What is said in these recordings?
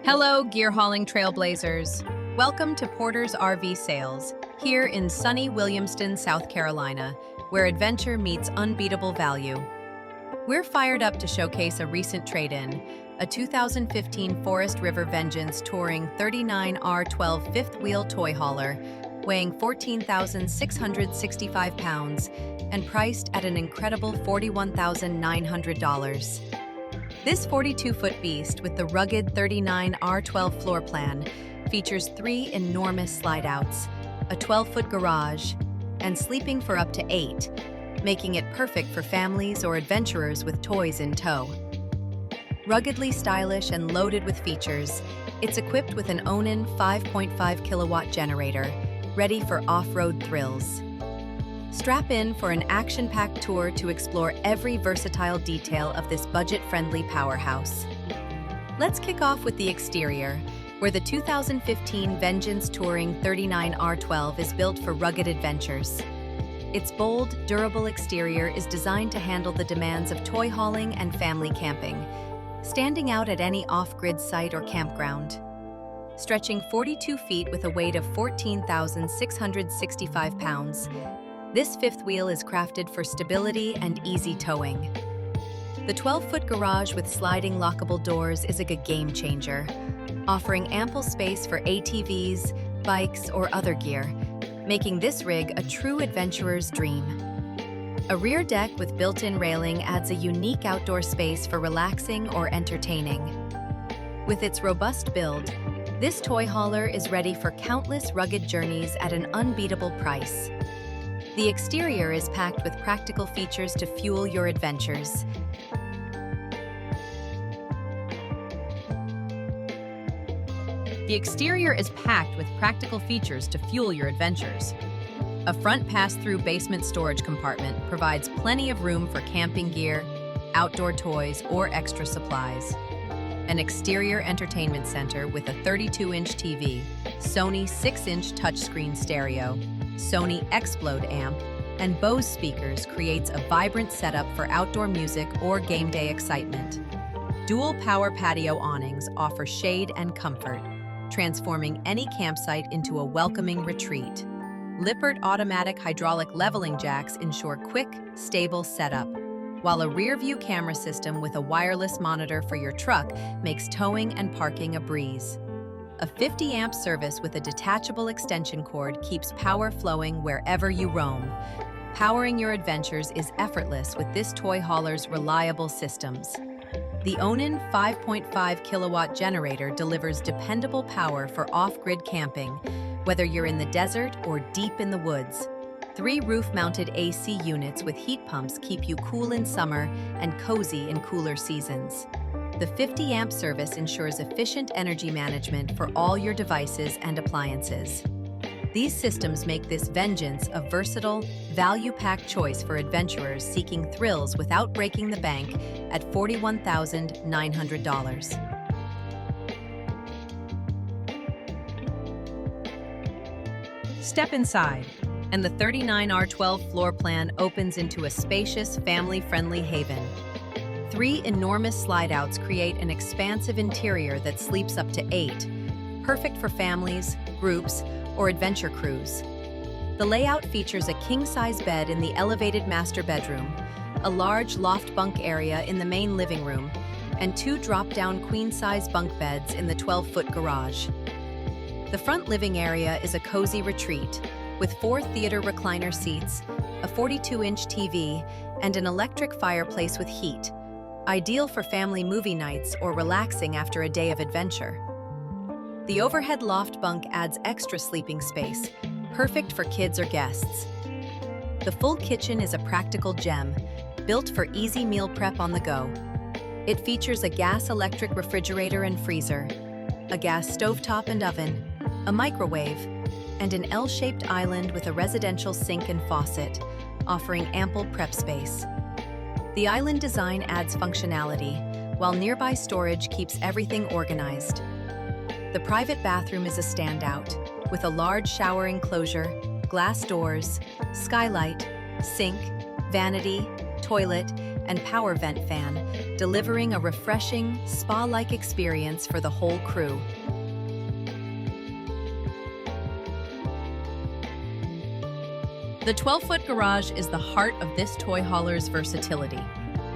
Hello, gear hauling trailblazers. Welcome to Porter's RV Sales, here in sunny Williamston, South Carolina, where adventure meets unbeatable value. We're fired up to showcase a recent trade-in, a 2015 Forest River Vengeance Touring 39R12 fifth-wheel toy hauler, weighing 14,665 pounds and priced at an incredible $41,900. This 42-foot beast with the rugged 39R12 floor plan features 3 enormous slide-outs, a 12-foot garage, and sleeping for up to 8, making it perfect for families or adventurers with toys in tow. Ruggedly stylish and loaded with features, it's equipped with an Onan 5.5 kilowatt generator, ready for off-road thrills. Strap in for an action-packed tour to explore every versatile detail of this budget-friendly powerhouse. Let's kick off with the exterior, where the 2015 Vengeance Touring 39R12 is built for rugged adventures. Its bold, durable exterior is designed to handle the demands of toy hauling and family camping, standing out at any off-grid site or campground. Stretching 42 feet with a weight of 14,665 pounds, this fifth wheel is crafted for stability and easy towing. The 12-foot garage with sliding lockable doors is a game changer, offering ample space for ATVs, bikes, or other gear, making this rig a true adventurer's dream. A rear deck with built-in railing adds a unique outdoor space for relaxing or entertaining. With its robust build, this toy hauler is ready for countless rugged journeys at an unbeatable price. The exterior is packed with practical features to fuel your adventures. The exterior is packed with practical features to fuel your adventures. A front pass-through basement storage compartment provides plenty of room for camping gear, outdoor toys, or extra supplies. An exterior entertainment center with a 32-inch TV, Sony 6-inch touchscreen stereo, Sony Xplod amp, and Bose speakers creates a vibrant setup for outdoor music or game day excitement. Dual power patio awnings offer shade and comfort, transforming any campsite into a welcoming retreat. Lippert automatic hydraulic leveling jacks ensure quick, stable setup, while a rear-view camera system with a wireless monitor for your truck makes towing and parking a breeze. A 50-amp service with a detachable extension cord keeps power flowing wherever you roam. Powering your adventures is effortless with this toy hauler's reliable systems. The Onan 5.5 kilowatt generator delivers dependable power for off-grid camping, whether you're in the desert or deep in the woods. 3 roof-mounted AC units with heat pumps keep you cool in summer and cozy in cooler seasons. The 50-amp service ensures efficient energy management for all your devices and appliances. These systems make this Vengeance a versatile, value-packed choice for adventurers seeking thrills without breaking the bank at $41,900. Step inside, and the 39R12 floor plan opens into a spacious, family-friendly haven. 3 enormous slide-outs create an expansive interior that sleeps up to 8, perfect for families, groups, or adventure crews. The layout features a king-size bed in the elevated master bedroom, a large loft bunk area in the main living room, and 2 drop-down queen-size bunk beds in the 12-foot garage. The front living area is a cozy retreat, with 4 theater recliner seats, a 42-inch TV, and an electric fireplace with heat, ideal for family movie nights or relaxing after a day of adventure. The overhead loft bunk adds extra sleeping space, perfect for kids or guests. The full kitchen is a practical gem, built for easy meal prep on the go. It features a gas-electric refrigerator and freezer, a gas stovetop and oven, a microwave, and an L-shaped island with a residential sink and faucet, offering ample prep space. The island design adds functionality, while nearby storage keeps everything organized. The private bathroom is a standout, with a large shower enclosure, glass doors, skylight, sink, vanity, toilet, and power vent fan, delivering a refreshing, spa-like experience for the whole crew. The 12-foot garage is the heart of this toy hauler's versatility.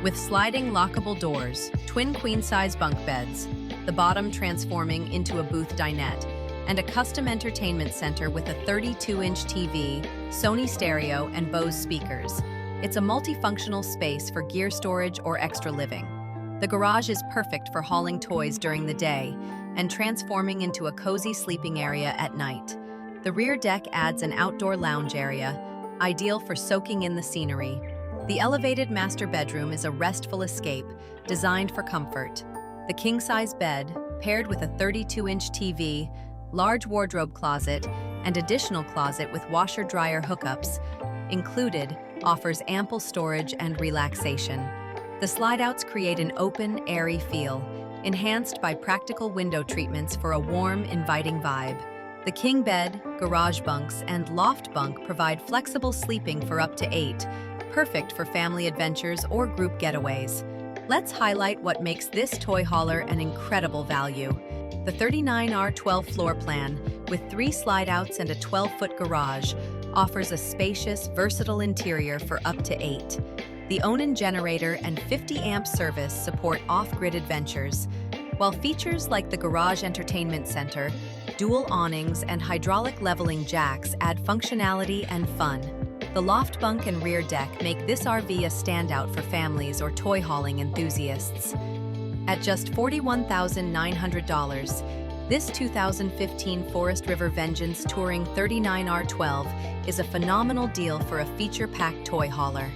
With sliding lockable doors, twin queen-size bunk beds, the bottom transforming into a booth dinette, and a custom entertainment center with a 32-inch TV, Sony stereo, and Bose speakers. It's a multifunctional space for gear storage or extra living. The garage is perfect for hauling toys during the day and transforming into a cozy sleeping area at night. The rear deck adds an outdoor lounge area, ideal for soaking in the scenery. The elevated master bedroom is a restful escape, designed for comfort. The king-size bed, paired with a 32-inch TV, large wardrobe closet, and additional closet with washer-dryer hookups included, offers ample storage and relaxation. The slide-outs create an open, airy feel, enhanced by practical window treatments for a warm, inviting vibe. The king bed, garage bunks, and loft bunk provide flexible sleeping for up to 8, perfect for family adventures or group getaways. Let's highlight what makes this toy hauler an incredible value. The 39R12 floor plan, with 3 slide-outs and a 12-foot garage, offers a spacious, versatile interior for up to 8. The Onan generator and 50-amp service support off-grid adventures, while features like the garage entertainment center, dual awnings, and hydraulic leveling jacks add functionality and fun. The loft bunk and rear deck make this RV a standout for families or toy hauling enthusiasts. At just $41,900, this 2015 Forest River Vengeance Touring 39R12 is a phenomenal deal for a feature-packed toy hauler.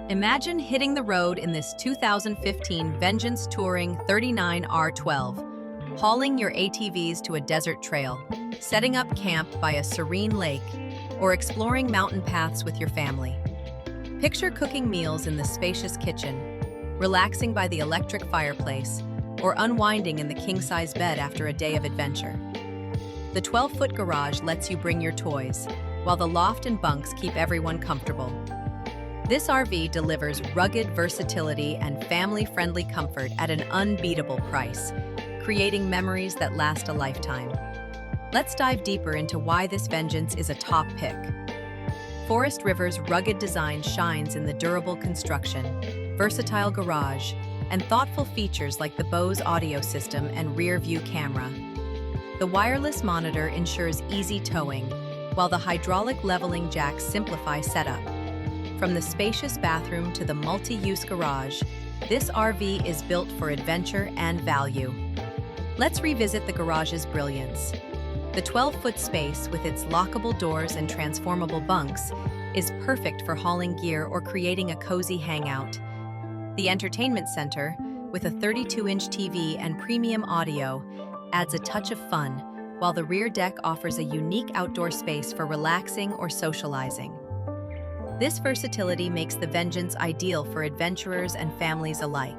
Imagine hitting the road in this 2015 Vengeance Touring 39R12, hauling your ATVs to a desert trail, setting up camp by a serene lake, or exploring mountain paths with your family. Picture cooking meals in the spacious kitchen, relaxing by the electric fireplace, or unwinding in the king-size bed after a day of adventure. The 12-foot garage lets you bring your toys, while the loft and bunks keep everyone comfortable. This RV delivers rugged versatility and family-friendly comfort at an unbeatable price, creating memories that last a lifetime. Let's dive deeper into why this Vengeance is a top pick. Forest River's rugged design shines in the durable construction, versatile garage, and thoughtful features like the Bose audio system and rear-view camera. The wireless monitor ensures easy towing, while the hydraulic leveling jacks simplify setup. From the spacious bathroom to the multi-use garage, this RV is built for adventure and value. Let's revisit the garage's brilliance. The 12-foot space, with its lockable doors and transformable bunks, is perfect for hauling gear or creating a cozy hangout. The entertainment center, with a 32-inch TV and premium audio, adds a touch of fun, while the rear deck offers a unique outdoor space for relaxing or socializing. This versatility makes the Vengeance ideal for adventurers and families alike.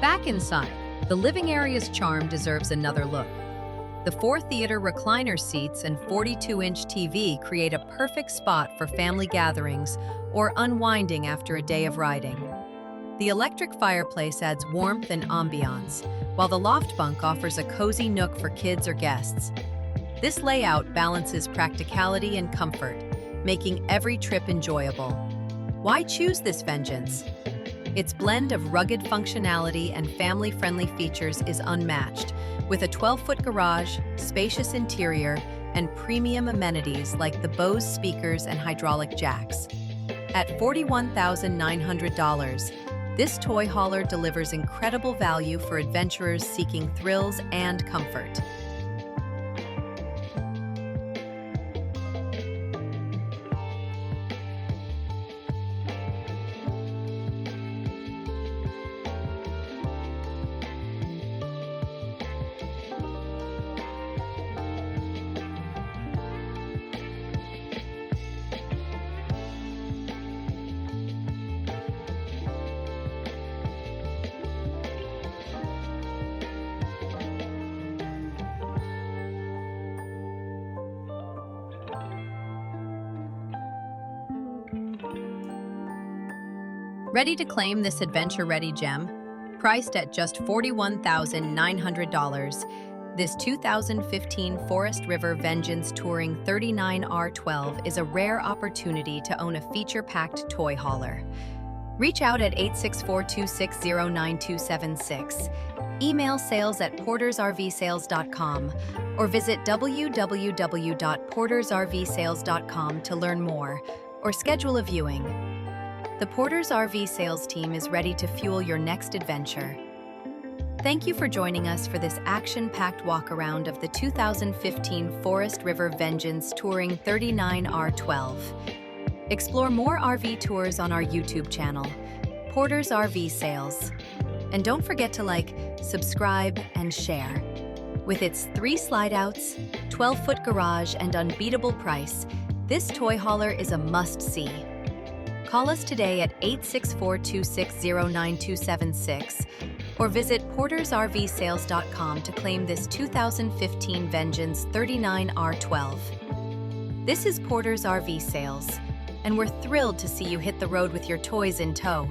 Back inside, the living area's charm deserves another look. The 4-theater recliner seats and 42-inch TV create a perfect spot for family gatherings or unwinding after a day of riding. The electric fireplace adds warmth and ambiance, while the loft bunk offers a cozy nook for kids or guests. This layout balances practicality and comfort, making every trip enjoyable. Why choose this Vengeance? Its blend of rugged functionality and family-friendly features is unmatched, with a 12-foot garage, spacious interior, and premium amenities like the Bose speakers and hydraulic jacks. At $41,900, this toy hauler delivers incredible value for adventurers seeking thrills and comfort. Ready to claim this adventure-ready gem? Priced at just $41,900, this 2015 Forest River Vengeance Touring 39R12 is a rare opportunity to own a feature-packed toy hauler. Reach out at 864-260-9276, email sales@portersrvsales.com, or visit www.portersrvsales.com to learn more or schedule a viewing. The Porter's RV sales team is ready to fuel your next adventure. Thank you for joining us for this action-packed walk-around of the 2015 Forest River Vengeance Touring 39R12. Explore more RV tours on our YouTube channel, Porter's RV Sales. And don't forget to like, subscribe, and share. With its 3 slide-outs, 12-foot garage, and unbeatable price, this toy hauler is a must-see. Call us today at 864-260-9276 or visit portersrvsales.com to claim this 2015 Vengeance 39R12. This is Porter's RV Sales, and we're thrilled to see you hit the road with your toys in tow.